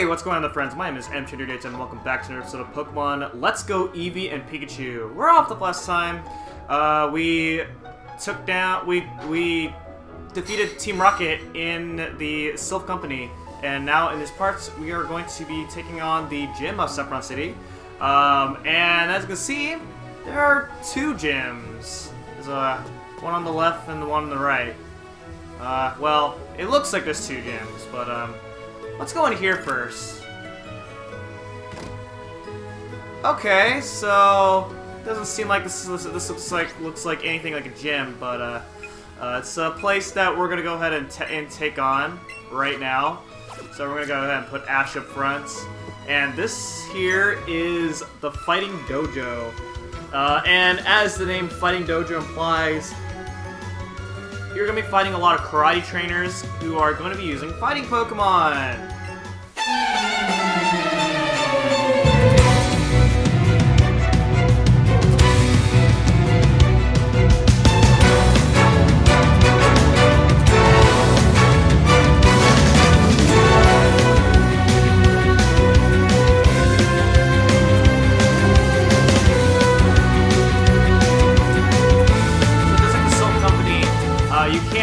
what's going on, friends? My name is M2Dates and welcome back to another episode of Pokemon Let's Go Eevee and Pikachu. We're off the last time. We defeated Team Rocket in the Sylph Company, and now in this part we are going to be taking on the gym of Saffron City. And as you can see, there are two gyms. There's one on the left and the one on the right. Well, it looks like there's two gyms, but let's go in here first. Okay, so doesn't seem like this looks like anything like a gym, but it's a place that we're gonna go ahead and take on right now. So we're gonna go ahead and put Ash up front, and this here is the Fighting Dojo. And as the name Fighting Dojo implies, you're going to be fighting a lot of karate trainers who are going to be using fighting Pokemon.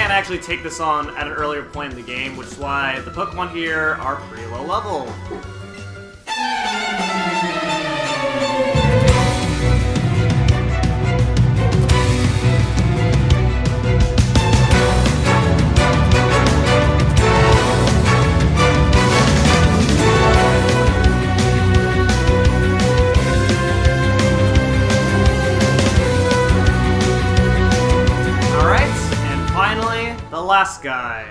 Actually take this on at an earlier point in the game, which is why the Pokemon here are pretty low level. Last guy.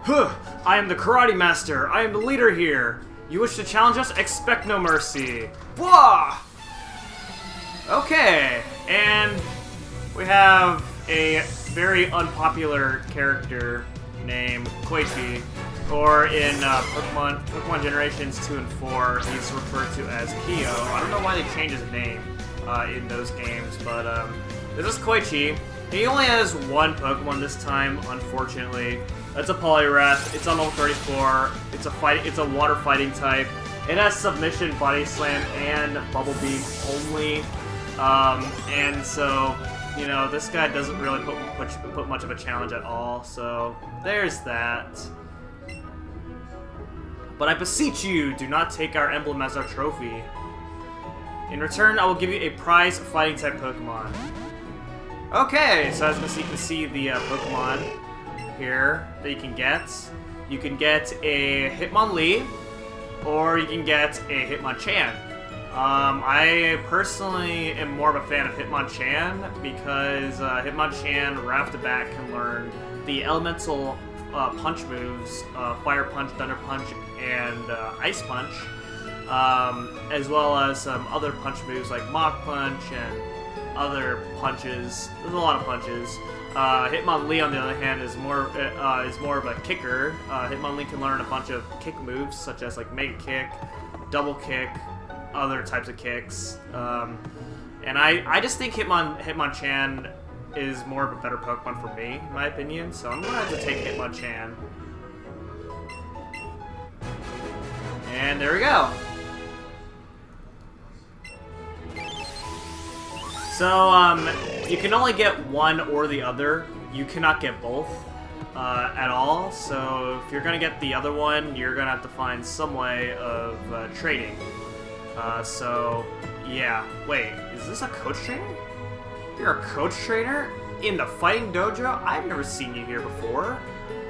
Huh! I am the Karate Master. I am the leader here. You wish to challenge us? Expect no mercy. Whoa! Okay, and we have a very unpopular character named Koichi, or in Pokemon Generations 2 and 4, he's referred to as Kyo. I don't know why they changed his name in those games, but this is Koichi. He only has one Pokemon this time, unfortunately. That's a Poliwrath. It's on level 34. It's a water fighting type. It has Submission, Body Slam, and Bubble Beam only. And so, you know, this guy doesn't really put much of a challenge at all. So there's that. But I beseech you, do not take our emblem as our trophy. In return, I will give you a prize fighting type Pokemon. Okay, so as you can see the Pokemon here that you can get. You can get a Hitmonlee, or you can get a Hitmonchan. I personally am more of a fan of Hitmonchan because Hitmonchan right off the bat can learn the elemental punch moves, Fire Punch, Thunder Punch, and Ice Punch, as well as some other punch moves like Mach Punch and other punches. There's a lot of punches. Hitmonlee, on the other hand, is more of a kicker. Hitmonlee can learn a bunch of kick moves, such as like Mega Kick, Double Kick, other types of kicks. And I just think Hitmonchan is more of a better Pokemon for me, in my opinion. So I'm gonna have to take Hitmonchan. And there we go. So, you can only get one or the other. You cannot get both at all. So, if you're going to get the other one, you're going to have to find some way of trading. So, yeah. Wait, is this a coach trainer? You're a coach trainer? In the Fighting Dojo? I've never seen you here before.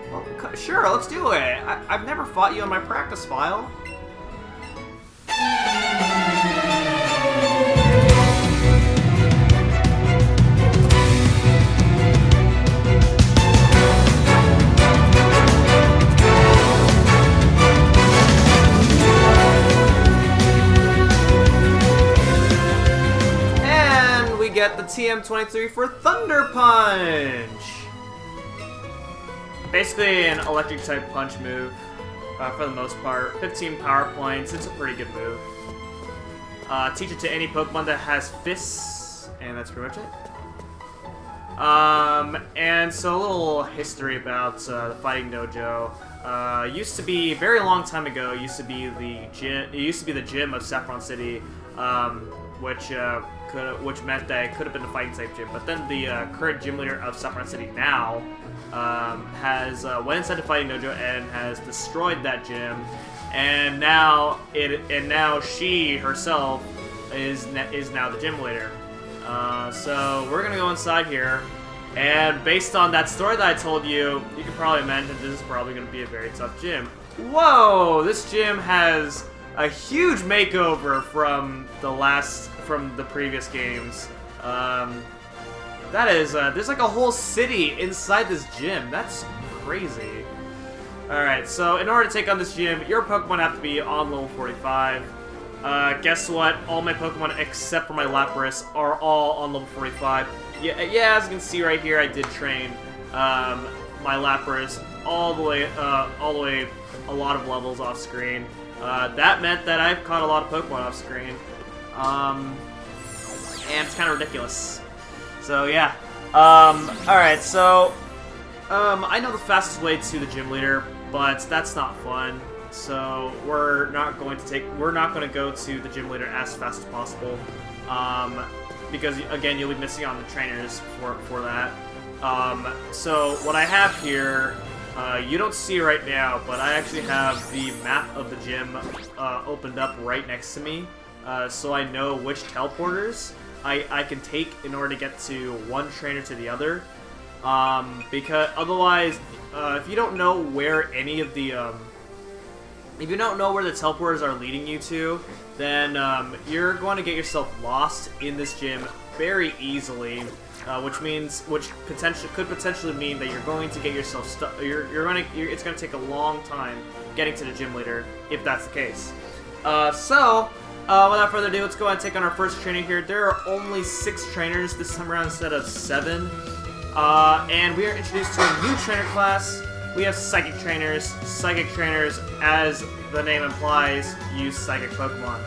Well, sure, let's do it. I've never fought you on my practice file. Get the TM23 for Thunder Punch! Basically an electric type punch move for the most part. 15 power points, it's a pretty good move. Teach it to any Pokemon that has fists, and that's pretty much it. And so a little history about the Fighting Dojo. Used to be a very long time ago. It used to be the gym. It used to be the gym of Saffron City, which meant that it could have been the fighting type gym. But then the current gym leader of Saffron City now has went inside the fighting dojo and has destroyed that gym, and now she herself is now the gym leader. So we're gonna go inside here. And based on that story that I told you, you can probably imagine this is probably going to be a very tough gym. Whoa! This gym has a huge makeover from the previous games. That is, there's like a whole city inside this gym. That's crazy. Alright, so in order to take on this gym, your Pokemon have to be on level 45. Guess what? All my Pokemon except for my Lapras are all on level 45. Yeah, as you can see right here, I did train my Lapras all the way a lot of levels off screen. That meant that I've caught a lot of Pokemon off screen, and it's kind of ridiculous. So yeah. Alright, so I know the fastest way to the gym leader, but that's not fun. So we're not going to go to the gym leader as fast as possible. Because again, you'll be missing on the trainers for that. So what I have here, you don't see right now, but I actually have the map of the gym opened up right next to me, so I know which teleporters I can take in order to get to one trainer to the other. Because otherwise, if you don't know where any of the if you don't know where the teleporters are leading you to, then you're going to get yourself lost in this gym very easily, which could potentially mean that you're going to get yourself stuck. It's going to take a long time getting to the gym leader if that's the case. So without further ado, let's go ahead and take on our first trainer here. There are only 6 trainers this time around instead of 7, and we are introduced to a new trainer class. We have Psychic Trainers. Psychic Trainers, as the name implies, use Psychic Pokemon.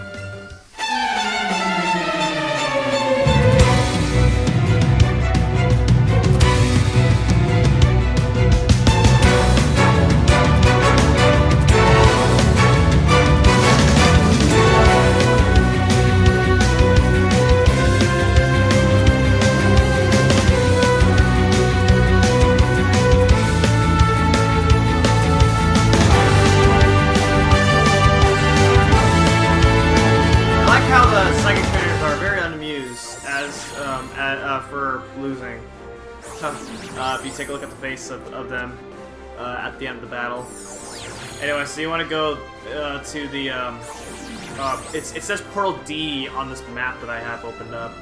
For losing. If you take a look at the face of them at the end of the battle. Anyway, so you want to go to the it says Portal D on this map that I have opened up.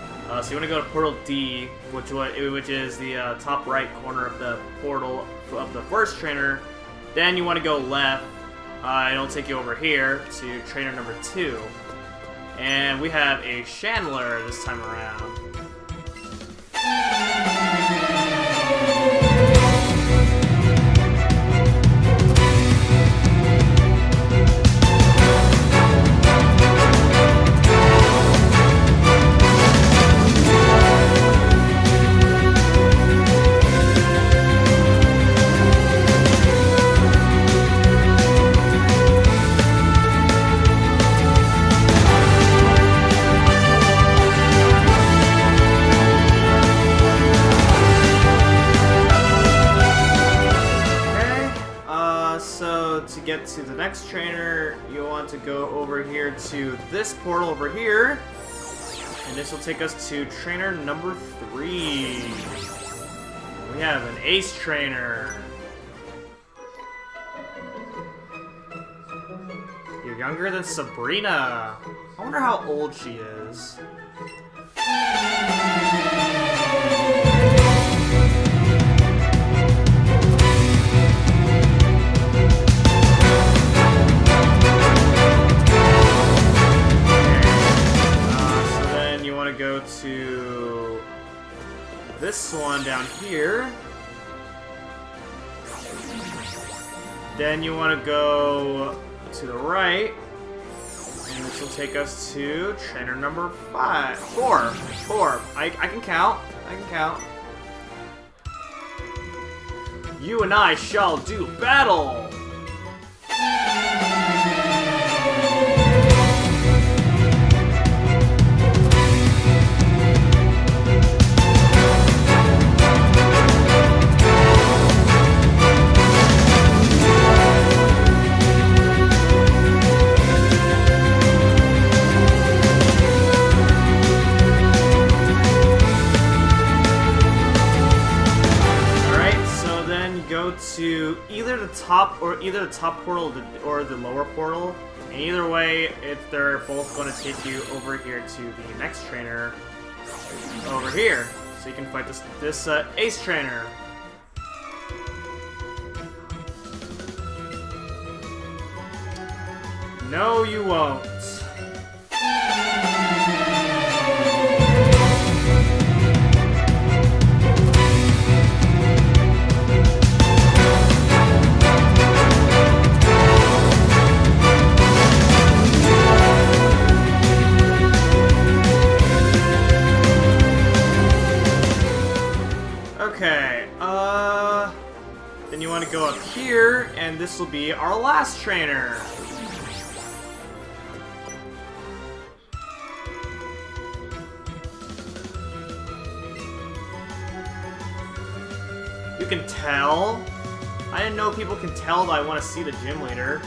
So you want to go to Portal D, which is the top right corner of the portal of the first trainer. Then you want to go left. It'll take you over here to trainer number 2, and we have a Chandler this time around. To the next trainer, you want to go over here to this portal over here, and this will take us to trainer number 3. We have an Ace Trainer. You're younger than Sabrina. I wonder how old she is. Go to this one down here. Then you want to go to the right, and this will take us to trainer number 4. I can count. You and I shall do battle. do either the top portal or the lower portal. And either way, they're both going to take you over here to the next trainer over here, so you can fight this Ace trainer. No, you won't. Okay, then you want to go up here, and this will be our last trainer. You can tell? I didn't know people can tell that I want to see the gym leader.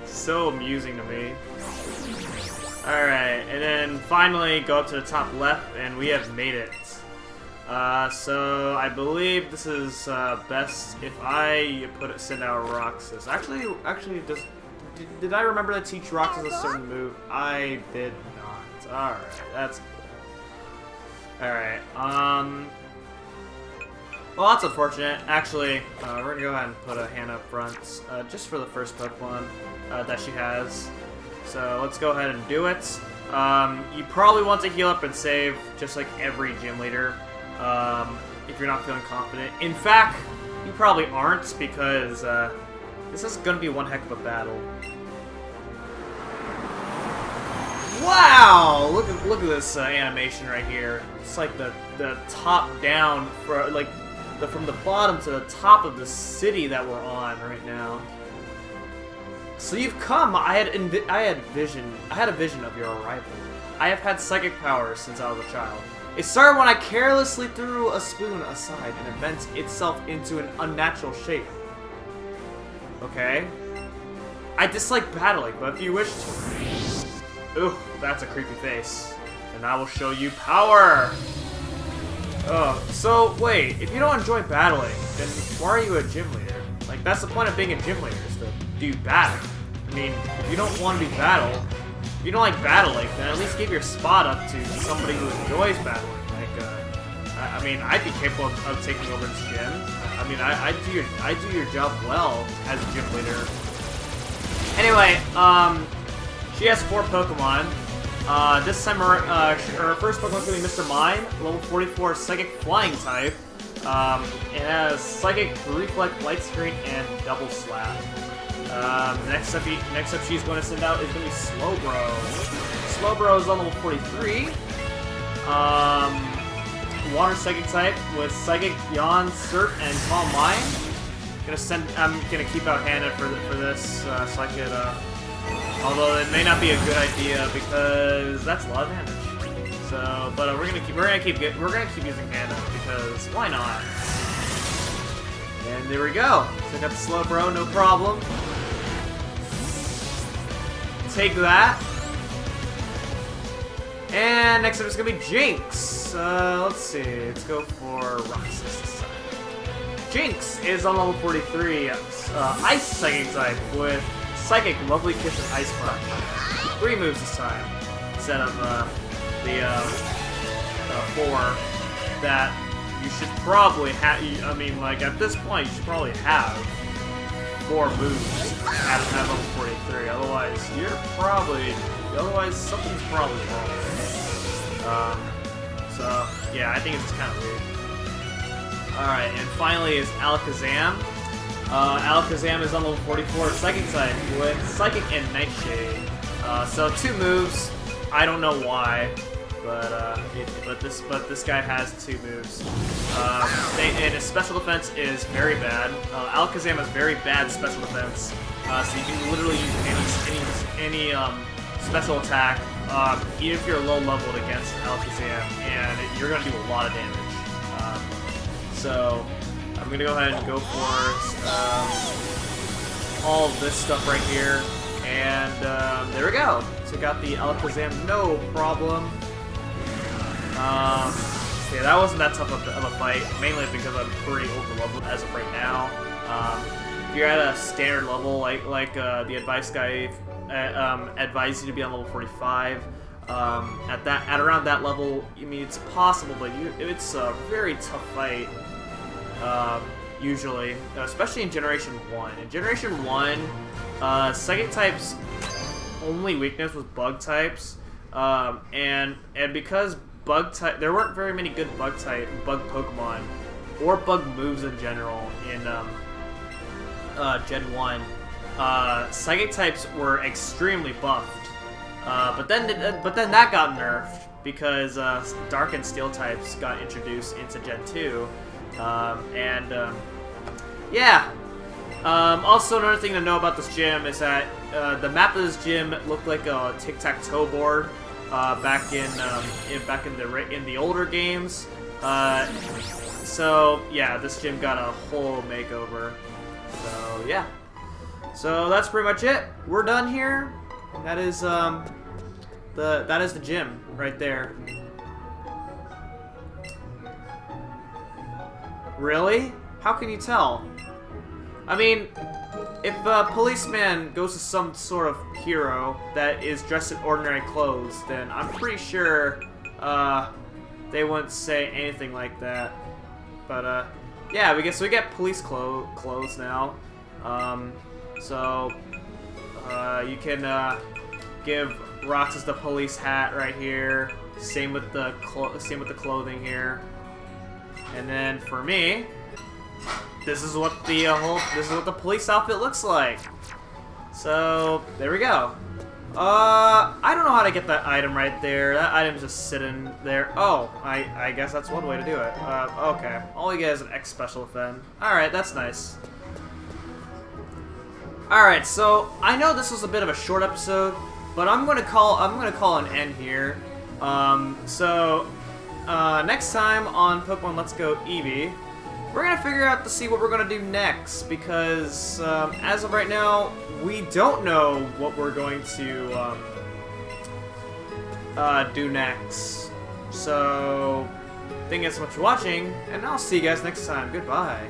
So amusing to me. Alright, and then finally go up to the top left, and we have made it. So I believe this is best if I send out Roxas. Actually, did I remember to teach Roxas a certain move? I did not. Alright, that's cool. Alright, well, that's unfortunate. Actually, we're gonna go ahead and put a hand up front, just for the first Pokemon that she has. So let's go ahead and do it. You probably want to heal up and save, just like every gym leader, if you're not feeling confident. In fact, you probably aren't, because this is gonna be one heck of a battle. Wow! Look at this animation right here. It's like the top down for like. From the bottom to the top of the city that we're on right now. So you've come. I had a vision of your arrival. I have had psychic powers since I was a child. It started when I carelessly threw a spoon aside and it bent itself into an unnatural shape. Okay. I dislike battling, but if you wish to... Ooh, that's a creepy face. And I will show you power! Oh, so wait, if you don't enjoy battling, then why are you a gym leader? Like, that's the point of being a gym leader, is to do battle. I mean, if you don't want to be if you don't like battling, then at least give your spot up to somebody who enjoys battling. Like, I mean, I'd be capable of taking over this gym. I mean, I do your job well as a gym leader. Anyway, she has 4 Pokemon. This time her first Pokemon's gonna be Mr. Mime, level 44 Psychic Flying type. It has Psychic, Reflect, Light Screen, and Double Slap. Next up she's going to send out is going to be Slowbro. Slowbro is on level 43. Water Psychic type with Psychic, Yawn, Surf, and Calm Mind. I'm gonna keep out Hannah for this, so I could. Although it may not be a good idea because that's a lot of damage. So, but we're gonna keep using Hannah because why not? And there we go. Took out the Slowbro, no problem. Take that. And next up is gonna be Jinx. Let's see. Let's go for Roxas this time. Jinx is on level 43, Ice Psychic type with Psychic, Lovely Kiss, and Ice Punch. 3 moves this time, instead of the 4 that you should probably have. I mean, like, at this point, you should probably have 4 moves at level 43. Otherwise, something's probably wrong. So, yeah, I think it's kind of weird. Alright, and finally is Alakazam. Alakazam is on level 44 Psychic type with Psychic and Nightshade. So 2 moves. I don't know why, but this guy has 2 moves. And his special defense is very bad. Alakazam has very bad special defense, so you can literally use any special attack, even if you're low leveled against Alakazam, and you're gonna do a lot of damage. So I'm gonna go ahead and go for all of this stuff right here, and there we go. So got the Alakazam, no problem. Yeah, that wasn't that tough of a fight, mainly because I'm pretty over-leveled as of right now. If you're at a standard level, like the advice guy advised you to be on level 45, at around that level, I mean, it's possible, but it's a very tough fight. Usually, especially in Generation 1. In Generation 1, Psychic types' only weakness was Bug types, and because there weren't very many good bug Pokemon, or bug moves in general in Gen 1. Psychic types were extremely buffed, but then that got nerfed because Dark and Steel types got introduced into Gen 2, yeah. Also, another thing to know about this gym is that the map of this gym looked like a tic-tac-toe board. Back in the older games, so yeah, this gym got a whole makeover. So yeah, so that's pretty much it. We're done here. That is the gym right there. Really? How can you tell? I mean, if a policeman goes to some sort of hero that is dressed in ordinary clothes, then I'm pretty sure they wouldn't say anything like that. But yeah, we get police clothes now. So you can give Roxas the police hat right here. Same with the clothing here. And then for me, this is what the police outfit looks like. So there we go. I don't know how to get that item right there. That item's just sitting there. Oh, I guess that's one way to do it. Okay. All you get is an X special defend. Alright, that's nice. Alright, so I know this was a bit of a short episode, but I'm gonna call an end here. Next time on Pokemon Let's Go Eevee, we're gonna figure out to see what we're gonna do next, because as of right now, we don't know what we're going to do next. So, thank you guys so much for watching, and I'll see you guys next time. Goodbye.